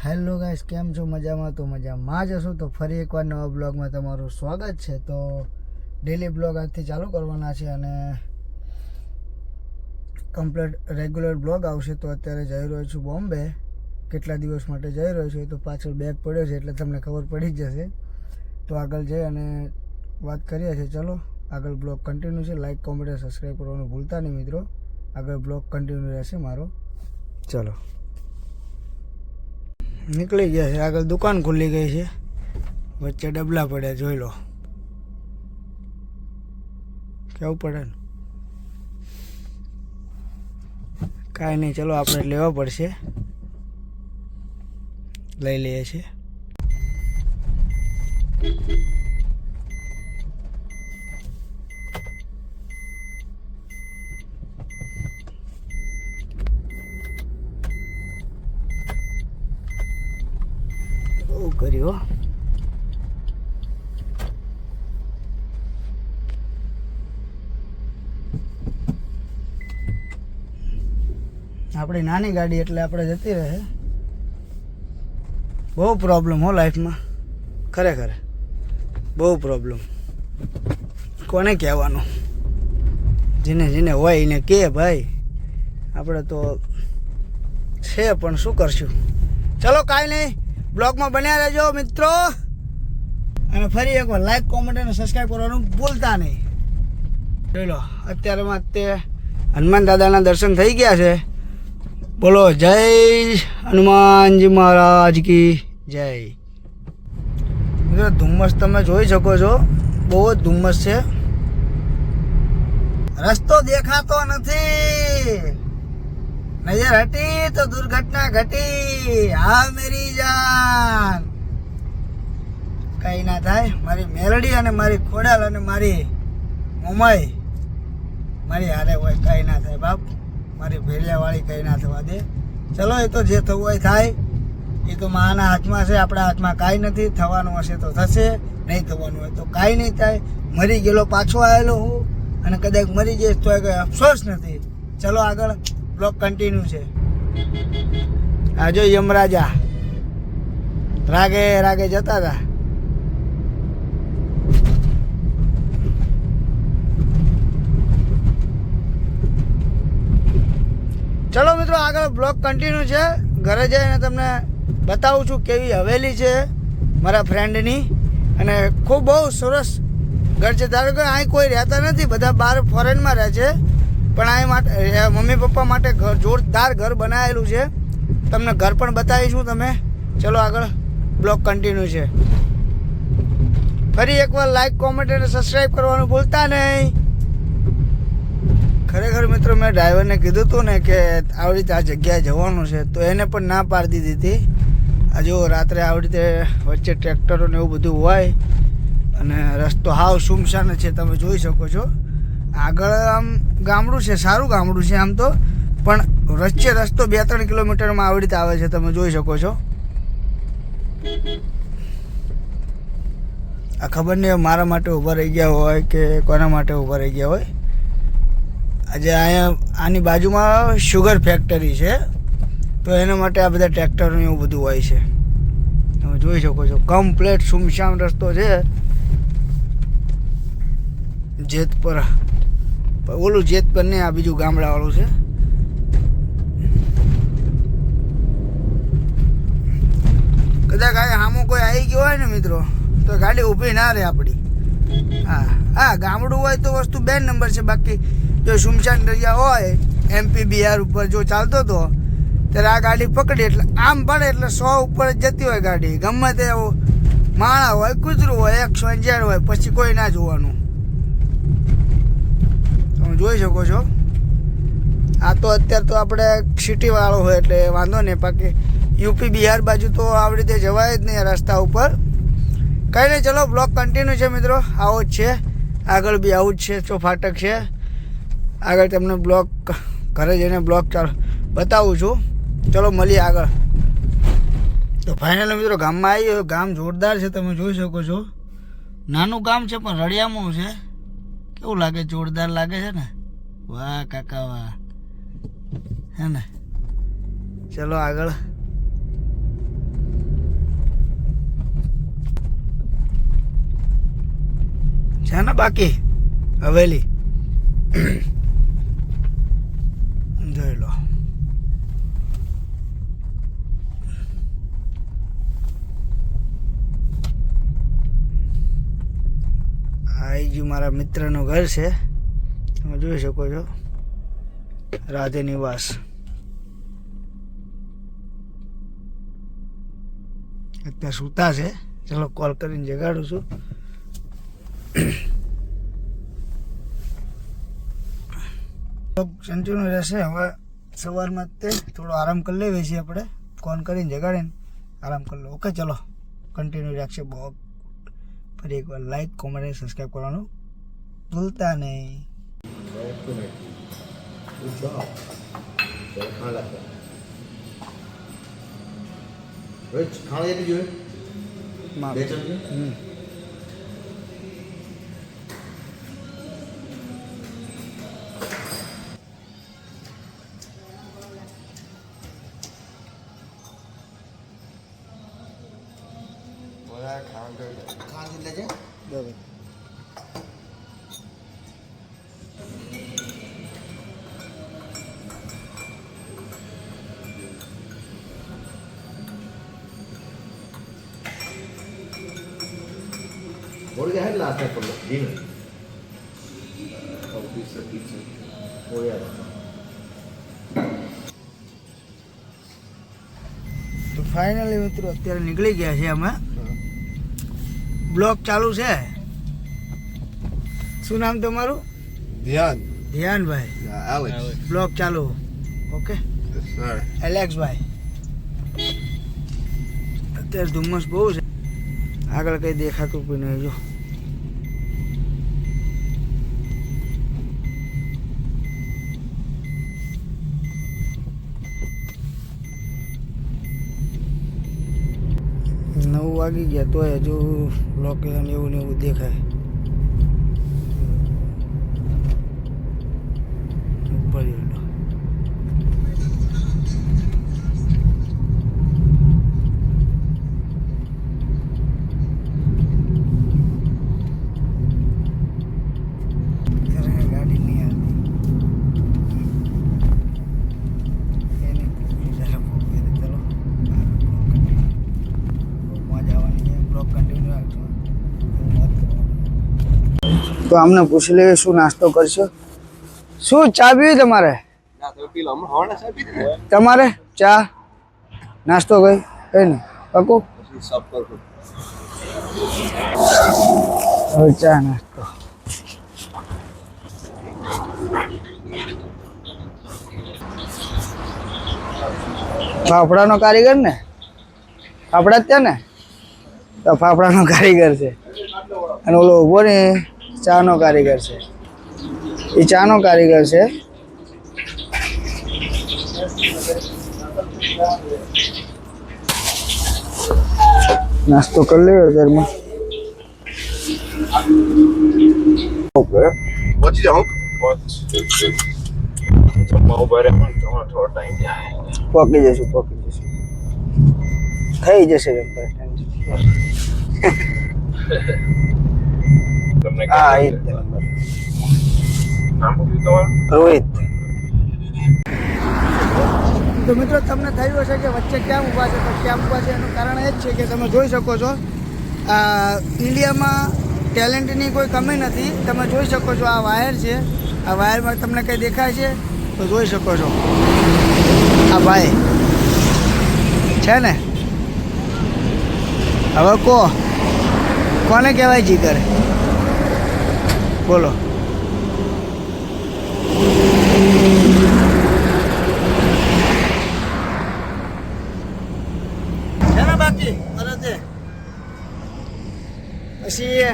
Hello guys, કેમ છો? મજામાં? તો મજામાં જ હશો. તો ફરી એકવાર નવા બ્લોગમાં તમારું સ્વાગત છે. તો ડેલી બ્લોગ આજથી ચાલુ કરવાના છે અને કમ્પ્લીટ રેગ્યુલર બ્લોગ આવશે. તો અત્યારે જઈ રહ્યો છું બોમ્બે. કેટલા દિવસ માટે જઈ રહ્યો છું એ તો પાછળ બેગ પડ્યો છે એટલે તમને ખબર પડી જ જશે. તો આગળ જઈ અને વાત કરીએ છીએ. ચલો આગળ બ્લોગ કન્ટિન્યુ છે. લાઇક, કોમેન્ટ અને સબસ્ક્રાઈબ કરવાનું ભૂલતા નહીં મિત્રો. આગળ બ્લોગ કન્ટિન્યુ રહેશે મારો. ચલો નીકળી ગયા છે. આગળ દુકાન ખુલ્લી ગઈ છે, વચ્ચે ડબલા પડ્યા, જોઈ લો. કેવું પડે ને કાંઈ નહીં. ચલો આપણે લેવા પડશે, લઈ લઈએ છીએ. બહુ કર્યું. આપણી નાની ગાડી એટલે આપણે જતી રહે. બહુ પ્રોબ્લેમ હો લાઈફમાં, ખરેખર બહુ પ્રોબ્લેમ. કોને કહેવાનું? જેને જેને હોય એને કે ભાઈ, આપણે તો છે પણ શું કરશું. ચલો કાંઈ નહીં, બ્લોગમાં બન્યા રહેજો મિત્રો. અને ફરી એકવાર લાઈક, કોમેન્ટ અને સબસ્ક્રાઈબ કરવાનું ભૂલતા નહીં. જોઈ લો અત્યારમાં તે હનુમાન દાદાના દર્શન થઈ ગયા છે. બોલો જય હનુમાનજી મહારાજ કી જય. મિત્રો ધુમ્મસ તમે જોઈ શકો છો, બહુ જ ધુમ્મસ છે. રસ્તો દેખાતો નથી, નજર હટી તો દુર્ઘટના ઘટી. હા મેરી જાન, કઈ ના થાય. મારી મેલડી અને મારી ખોડાલ અને મારી મોમાઈ મારી હારે હોય, કઈ ના થાય બાપ. મારી ભેડિયા વાળી કઈ ના થવા દે. ચલો એ તો જે થવું હોય થાય. એ તો માના હાથમાં છે, આપણા હાથમાં કાંઈ નથી. થવાનું હશે તો થશે, નહીં થવાનું હોય તો કાંઈ નહીં થાય. મરી ગયેલો પાછો આવેલો હું, અને કદાચ મરી જઈશ તો કંઈ અફસોસ નથી. ચલો આગળ બ્લોગ કન્ટિન્યુ છે. આ જો યમરાજા રાગે રાગે જતા હતા. ચલો મિત્રો આગળ બ્લોગ કન્ટિન્યુ છે. ઘરે જઈને તમને બતાવું છું કેવી હવેલી છે મારા ફ્રેન્ડની. અને ખૂબ બહુ સરસ ઘર છે. ધારો કે અહીં કોઈ રહેતા નથી, બધા બહાર ફોરેનમાં રહે છે. પણ અહીં માટે મમ્મી પપ્પા માટે ઘર જોરદાર ઘર બનાવેલું છે. તમને ઘર પણ બતાવીશું તમે. ચલો આગળ બ્લોગ કન્ટિન્યુ છે. ફરી એકવાર લાઈક, કોમેન્ટ અને સબસ્ક્રાઈબ કરવાનું ભૂલતા નહીં. ખરેખર મિત્રો મેં ડ્રાઈવરને કીધું હતું ને કે આવી રીતે આ જગ્યાએ જવાનું છે, તો એને પણ ના પાડી દીધી હતી. આ જો રાત્રે આવી રીતે વચ્ચે ટ્રેક્ટરો ને એવું બધું હોય અને રસ્તો હાવ સુમસાન છે, તમે જોઈ શકો છો. આગળ આમ ગામડું છે, સારું ગામડું છે આમ તો, પણ વચ્ચે રસ્તો 2-3 કિલોમીટરમાં આવી રીતે આવે છે, તમે જોઈ શકો છો. આ ખબર નહીં મારા માટે ઊભા રહી ગયા હોય કે કોના માટે ઊભા રહી ગયા હોય. આજે અહીંયા આની બાજુમાં શુગર ફેક્ટરી છે, તો એના માટે આ બધા ટ્રેક્ટરો એવું બધું હોય છે. તમે જોઈ શકો છો કમ્પ્લેટ સુમસામ રસ્તો છે. જેતપર ઓલું જેતપર ને આ બીજું ગામડાવાળું છે. કદાચ આ સામું કોઈ આવી ગયો હોય ને મિત્રો તો ગાડી ઊભી ના રહે આપણી. હા ગામડું હોય તો વસ્તુ 2 નંબર છે. બાકી જો સુમસાન દરિયા હોય MP બિહાર ઉપર જો ચાલતો હતો ત્યારે આ ગાડી પકડી એટલે આમ પડે એટલે 100 ઉપર જ જતી હોય ગાડી. ગમે તે માણા હોય, કૂતરું હોય, 180 હોય, પછી કોઈ ના જોવાનું. તમે જોઈ શકો છો. આ તો અત્યારે તો આપણે સિટીવાળો હોય એટલે વાંધો નહીં. બાકી UP બિહાર બાજુ તો આવી રીતે જવાય જ નહીં રસ્તા ઉપર. કંઈ નહીં, ચલો બ્લોગ કન્ટિન્યુ છે મિત્રો. આવો જ છે, આગળ બી આવું જ છે. ચો ફાટક છે આગળ. તમને બ્લોગ ઘરે જઈને બ્લોગ બતાવું છું. ચલો મળીએ આગળ. તો ફાઇનલ મિત્રો ગામમાં આવી. ગામ જોરદાર છે, તમે જોઈ શકો છો. નાનું ગામ છે પણ રળિયામણું છે. કેવું લાગે? જોરદાર લાગે છે ને? વાહ કાકા વાહ. હે ને? ચલો આગળ છે ને બાકી હવેલી જોઈ લો. આ ગયું મારા મિત્રનું ઘર છે, તમે જોઈ શકો છો, રાધે નિવાસ. અત્યારે સૂતા છે, ચલો કોલ કરીને જગાડું છું. કન્ટિન્યુ રહેશે. હવે સવારમાં તે થોડો આરામ કરી લેવી છીએ આપણે, ફોન કરીને જગાડીને આરામ કરી લો. ઓકે ચલો કન્ટિન્યુ રાખશે બ્લોગ. ફરી એકવાર લાઈક, કોમેન્ટ અને સબસ્ક્રાઈબ કરવાનું ભૂલતા નહીં. ખાંડ લેજે બરાબર. What do you have last night for dinner? Oh, pizza. Oh, yeah. તો ફાઇનલી મિત્રો અત્યારે નીકળી ગયા છે અમે. બ્લોગ ચાલુ છે. શું નામ તમારું? Dhyan. ધ્યાનભાઈ. Alex. બ્લોગ ચાલુ. ઓકે. Yes, sir. એલેક્સભાઈ. અત્યારે ધુમ્મસ બહુ છે, આગળ કંઈ દેખાતું પણ નહીં. જો નવ વાગી ગયા તોય હજુ લોકેશન એવું ને એવું દેખાય. ઉપર એટલો ગાડી નહીં આવતી. તો અમને પૂછી લે શું નાસ્તો કરશો, શું ચા પીવી તમારે? તમારે ચા નાસ્તો કઈ કઈ નહીં પાકું. હવે ચા નાસ્તો. ફાફડાનો કારીગર ને, ફાફડા જ ત્યાં ને, તો ફાફડાનો કારીગર છે. અને ઓલો ઉભો ને ચાનો કારીગર છે, એ ચાનો કારીગર છે. નાસ્તો કરી લેવો ઘરમાં. Okay. What you don't? What? થોડો ટાઈમ જાય. પોકી જશું થઈ જશે. તમને હા એ નામ શું તમારું? રોહિત. તો મિત્રો તમને થયું હશે કે વચ્ચે ક્યાં ઊભા છે, તો ક્યાં ઊભા છે એનું કારણ એ જ છે કે તમે જોઈ શકો છો ઇન્ડિયામાં ટેલેન્ટની કોઈ કમી નથી. તમે જોઈ શકો છો આ વાયર છે, આ વાયરમાં તમને કંઈ દેખાય છે તો જોઈ શકો છો. આ ભાઈ છે ને, હવે કોને કહેવાય જીગર બોલો? છે ને બાકી પછી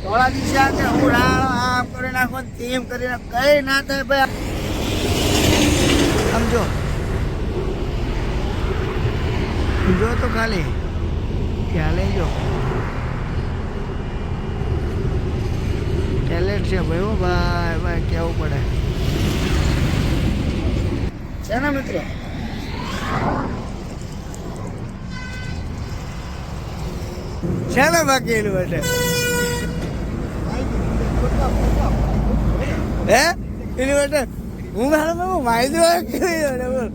થોડા દિવસે આ કે હું આમ કરી નાખો તેમ કરી નાખો, કઈ ના થાય ભાઈ. સમજો જો તો ખાલી ખ્યાલ જો ટેલેન્ટ છે ભાઈ. હો ભાઈ કેવું પડે છે ને મિત્રો. છે ને બાકી એનું માટે હે એની માટે હું મારા માહિતી બોલ.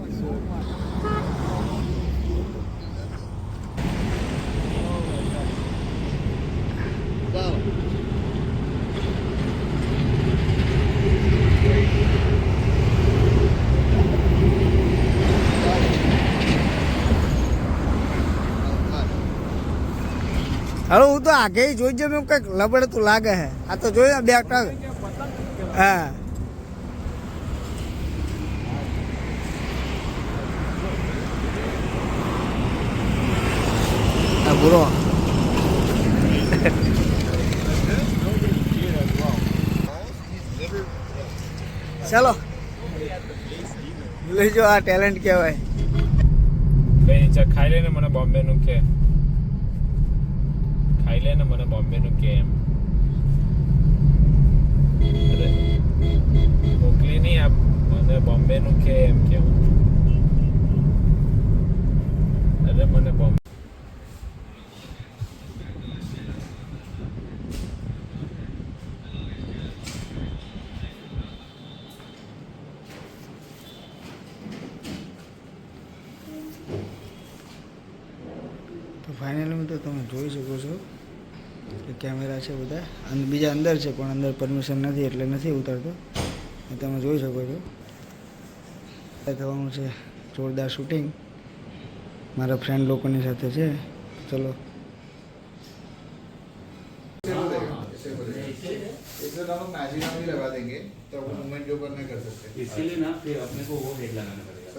હવે હું તો આગે જોઈ જમ એમ કંઈક લબડતું લાગે હે. આ તો જોઈ બે ટક. હા બુરો ચાલો લેજો. આ ટેલેન્ટ કહેવાય. કઈ ખાઈ લે ને મને બોમ્બે નું કે ખાઈ લે ને મને બોમ્બે નું કે એમ અરે મોકલી નહીં આપ મને બોમ્બે નું કે એમ કેવું અરે મને બોમ્બે તો ફાઇનલી મિત્રો તમે જોઈ શકો છો કે કેમેરા છે બધા અને બીજા અંદર છે પણ અંદર પરમિશન નથી એટલે નથી ઉતારતો. તમે જોઈ શકો છો થવાનું છે જોરદાર શૂટિંગ મારા ફ્રેન્ડ લોકોની સાથે છે. ચલો इसलिए हम लोग मैजिक भी लगा देंगे तो वो मूवमेंट के ऊपर नहीं कर सकते. इसीलिए ना फिर अपने को वो हेड लगाना पड़ेगा.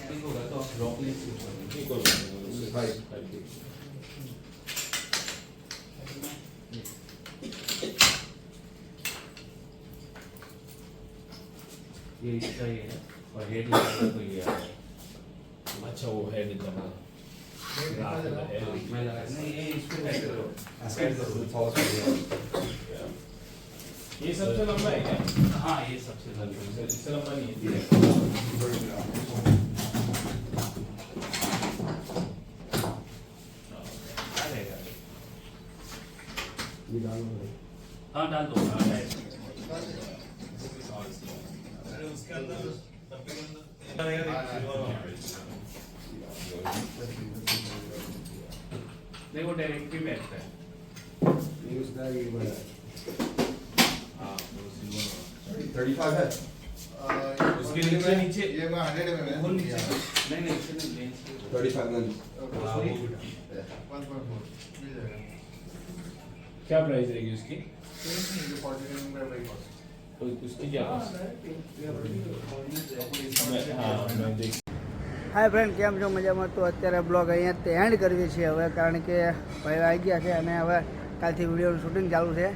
ठीक होगा तो आप ड्रॉप नहीं ये इसका ही है और हेड लगाना तो ये है. अच्छा वो है नहीं लगा मैं लगा नहीं ये इसको हेड करो सेट करो. ये सबसे लंबा है क्या हाँ ये सबसे लंबी है. इससे लंबा नहीं है हाँ डाल दो. नहीं वो डायरेक्टली बैठता है. हाँ वो सिल्वर 35 है. उसके नीचे नीचे ये मैं 100 में वो नीचे नहीं नहीं इससे नहीं लेंस 35 में. हाँ वो 1.4 मिल जाएगा. क्या प्राइस रहेगी उसकी जो 40 में भाई कॉस्ट. तो उसकी क्या हाँ मैं देख હાય ફ્રેન્ડ કેમ છો મજામાં. તો અત્યારે બ્લોગ અહીંયા તે એન્ડ કરવી છે હવે કારણ કે ભાઈ આવી ગયા છે અને હવે કાલથી વિડીયોનું શૂટિંગ ચાલુ છે.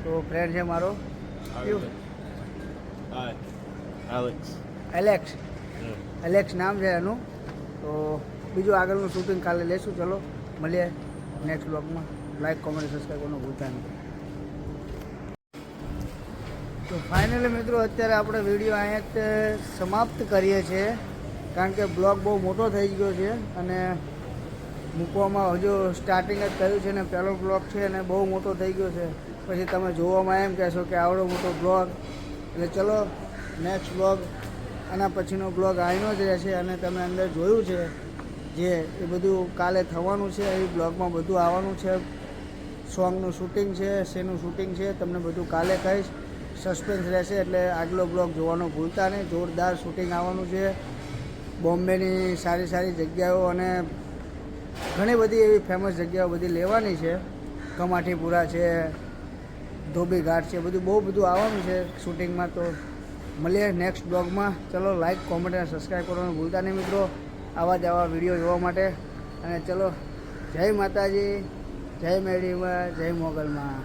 તો ફ્રેન્ડ છે મારો એલેક્સ નામ છે એનું. તો બીજું આગળનું શૂટિંગ કાલે લેશું. ચલો મળીએ નેક્સ્ટ બ્લોગમાં. લાઈક કોમેન્ટ સબસ્ક્રાઈબ કરવાનું ભૂલતા નહીં. તો ફાઇનલી મિત્રો અત્યારે આપણે વિડીયો અહીંયા જ સમાપ્ત કરીએ છીએ કારણ કે બ્લોગ બહુ મોટો થઈ ગયો છે અને મૂકવામાં હજુ સ્ટાર્ટિંગ જ કર્યું છે ને પહેલો બ્લોગ છે અને બહુ મોટો થઈ ગયો છે. પછી તમે જોવામાં એમ કહેશો કે આવડો મોટો બ્લોગ. એટલે ચલો નેક્સ્ટ બ્લોગ આના પછીનો બ્લોગ આવીનો જ રહેશે અને તમે અંદર જોયું છે જે એ બધું કાલે થવાનું છે. એ બ્લોગમાં બધું આવવાનું છે. સોંગનું શૂટિંગ છે, શેનું શૂટિંગ છે તમને બધું કાલે કહીશ. સસ્પેન્સ રહેશે એટલે આગલો બ્લોગ જોવાનું ભૂલતા નહીં. જોરદાર શૂટિંગ આવવાનું છે. બોમ્બેની સારી સારી જગ્યાઓ અને ઘણી બધી એવી ફેમસ જગ્યાઓ બધી લેવાની છે. કમાઠીપુરા છે, ધોબી ઘાટ છે, બધું બહુ બધું આવવાનું છે શૂટિંગમાં. તો મળીએ નેક્સ્ટ બ્લોગમાં. ચલો લાઈક કોમેન્ટ અને સબસ્ક્રાઈબ કરવાનું ભૂલતા નહીં મિત્રો આવા જ આવા વિડીયો જોવા માટે. અને ચલો જય માતાજી, જય મેડીમાં, જય મોગલમાં.